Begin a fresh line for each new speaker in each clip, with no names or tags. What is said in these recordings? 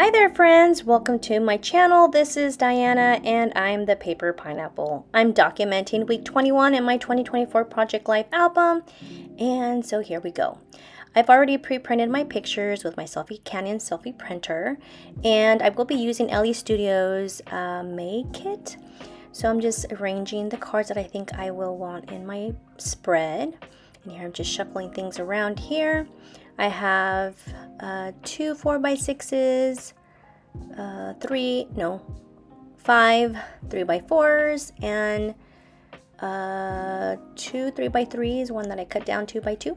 Hi there friends, welcome to my channel. This is Diana and I'm the Paper Pineapple. I'm documenting week 21 in my 2024 Project Life album, and so here we go. I've already pre-printed my pictures with my Canon selfie printer, and I will be using Elle Studios May kit. So I'm just arranging the cards that I think I will want in my spread. And here I'm just shuffling things around here. I have 2 4x6s, 5 3x4s, and 2 3x3s, one that I cut down 2x2.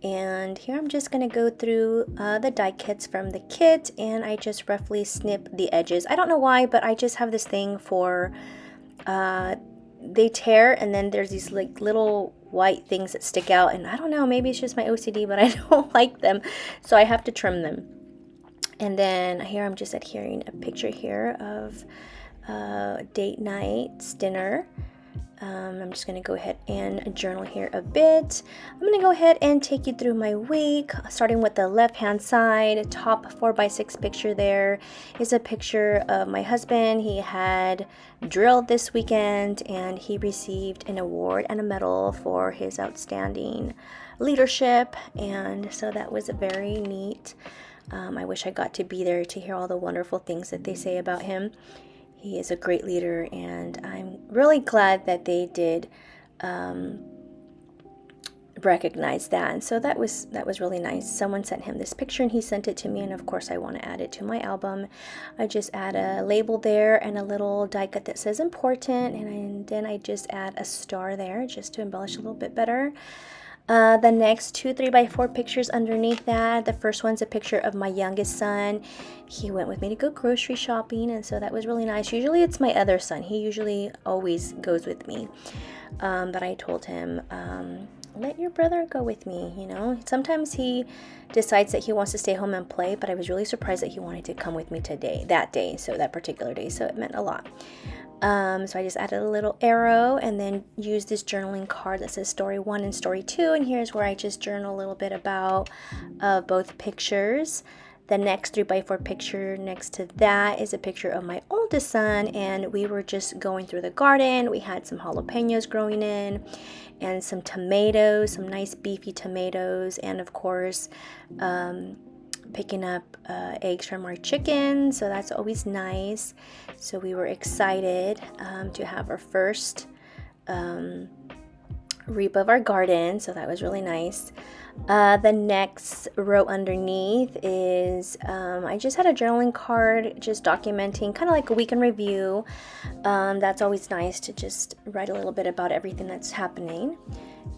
And here I'm just going to go through the die kits from the kit, and I just roughly snip the edges. I don't know why, but I just have this thing for they tear, and then there's these like little white things that stick out, and I don't know, maybe it's just my OCD, but I don't like them, so I have to trim them. And then here I'm just adhering a picture here of date night's dinner. I'm just going to go ahead and journal here a bit. I'm going to go ahead and take you through my week, starting with the left hand side. Top 4x6 picture there is a picture of my husband. He had drilled this weekend and he received an award and a medal for his outstanding leadership, and so that was very neat. I wish I got to be there to hear all the wonderful things that they say about him. He is a great leader, and I'm really glad that they did recognize that. And so that was really nice. Someone sent him this picture, and he sent it to me, and of course I want to add it to my album. I just add a label there and a little die cut that says important, and then I just add a star there just to embellish a little bit better. The next 2 3x4 pictures underneath that. The first one's a picture of my youngest son. He went with me to go grocery shopping, and so that was really nice. Usually it's my other son. He usually always goes with me. But I told him, let your brother go with me, you know. Sometimes he decides that he wants to stay home and play, but I was really surprised that he wanted to come with me that particular day, so it meant a lot. So I just added a little arrow and then used this journaling card that says story 1 and story 2, and here's where I just journal a little bit about both pictures. The next 3x4 picture next to that is a picture of my oldest son, and we were just going through the garden. We had some jalapenos growing in and some tomatoes, some nice beefy tomatoes, and of course picking up eggs from our chicken, so that's always nice. So we were excited to have our first reap of our garden, so that was really nice. The next row underneath is I just had a journaling card just documenting kind of like a week in review. That's always nice to just write a little bit about everything that's happening.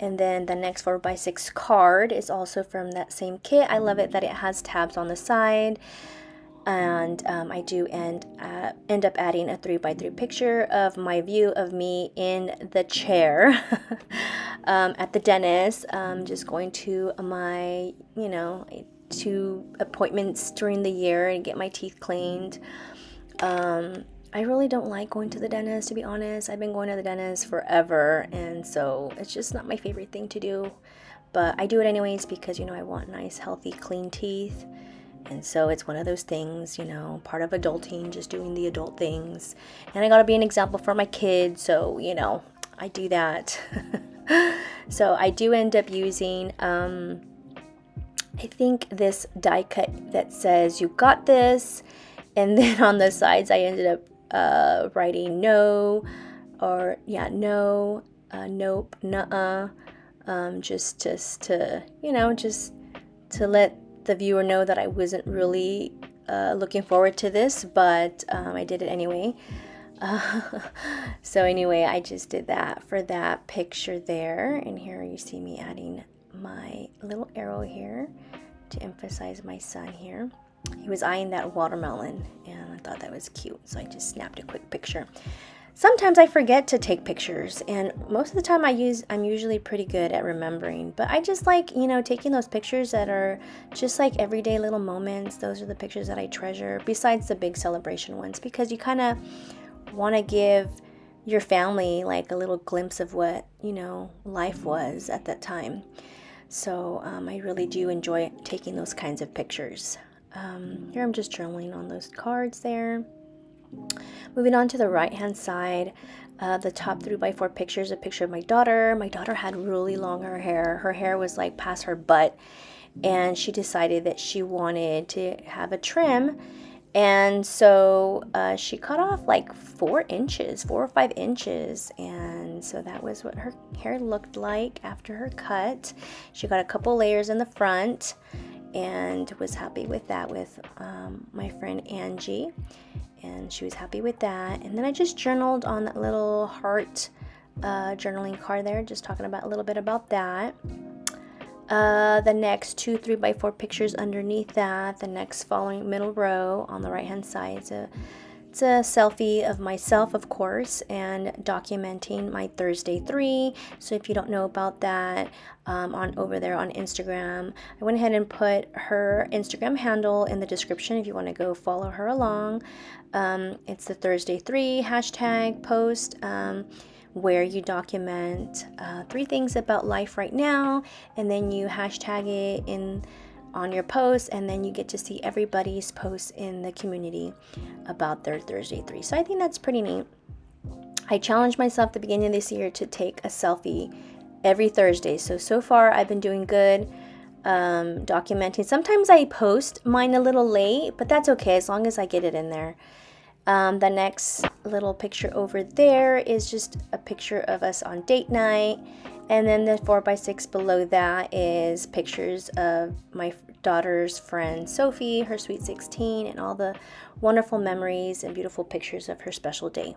And then the next 4x6 card is also from that same kit. I love it that it has tabs on the side. And I do end up adding a 3x3 picture of my view of me in the chair at the dentist, just going to my, 2 appointments during the year and get my teeth cleaned. I really don't like going to the dentist, to be honest. I've been going to the dentist forever, and so it's just not my favorite thing to do. But I do it anyways because, I want nice, healthy, clean teeth. And so it's one of those things, part of adulting, just doing the adult things. And I gotta be an example for my kids, so, I do that. So I do end up using, I think this die cut that says, "You got this." And then on the sides, I ended up writing no, or no, nope, nuh-uh, just to let the viewer know that I wasn't really looking forward to this, but I did it anyway. So anyway, I just did that for that picture there, and here you see me adding my little arrow here to emphasize my son here. He was eyeing that watermelon, and I thought that was cute, so I just snapped a quick picture. Sometimes I forget to take pictures, and most of the time I'm usually pretty good at remembering, but I just like, taking those pictures that are just like everyday little moments. Those are the pictures that I treasure, besides the big celebration ones, because you kind of want to give your family like a little glimpse of what, life was at that time. So I really do enjoy taking those kinds of pictures. Here I'm just journaling on those cards there. Moving on to the right hand side, the top 3x4 pictures, a picture of my daughter. My daughter had really long hair. Her hair was like past her butt, and she decided that she wanted to have a trim. And so she cut off like 4 or 5 inches. And so that was what her hair looked like after her cut. She got a couple layers in the front and was happy with that with my friend Angie. And she was happy with that. And then I just journaled on that little heart journaling card there, just talking about a little bit about that. The next 2 3x4 pictures underneath that, the next following middle row on the right hand side, it's a selfie of myself, of course, and documenting my Thursday 3. So if you don't know about that, on over there on Instagram, I went ahead and put her Instagram handle in the description if you want to go follow her along. It's the Thursday 3 hashtag post, where you document 3 things about life right now, and then you hashtag it in on your post, and then you get to see everybody's posts in the community about their Thursday 3. So I think that's pretty neat. I challenged myself at the beginning of this year to take a selfie every Thursday. So far I've been doing good, documenting. Sometimes I post mine a little late, but that's okay as long as I get it in there. The next little picture over there is just a picture of us on date night. And then the 4x6 below that is pictures of my daughter's friend Sophie, her sweet 16, and all the wonderful memories and beautiful pictures of her special day.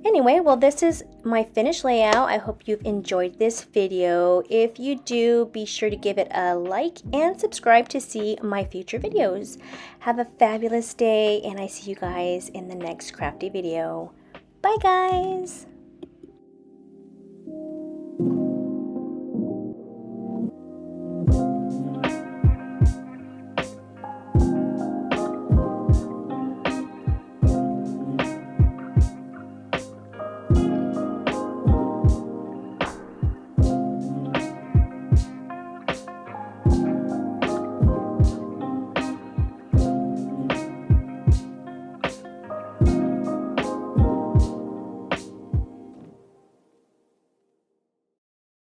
Anyway, well, this is my finished layout. I hope you've enjoyed this video. If you do, be sure to give it a like and subscribe to see my future videos. Have a fabulous day, and I see you guys in the next crafty video. Bye, guys!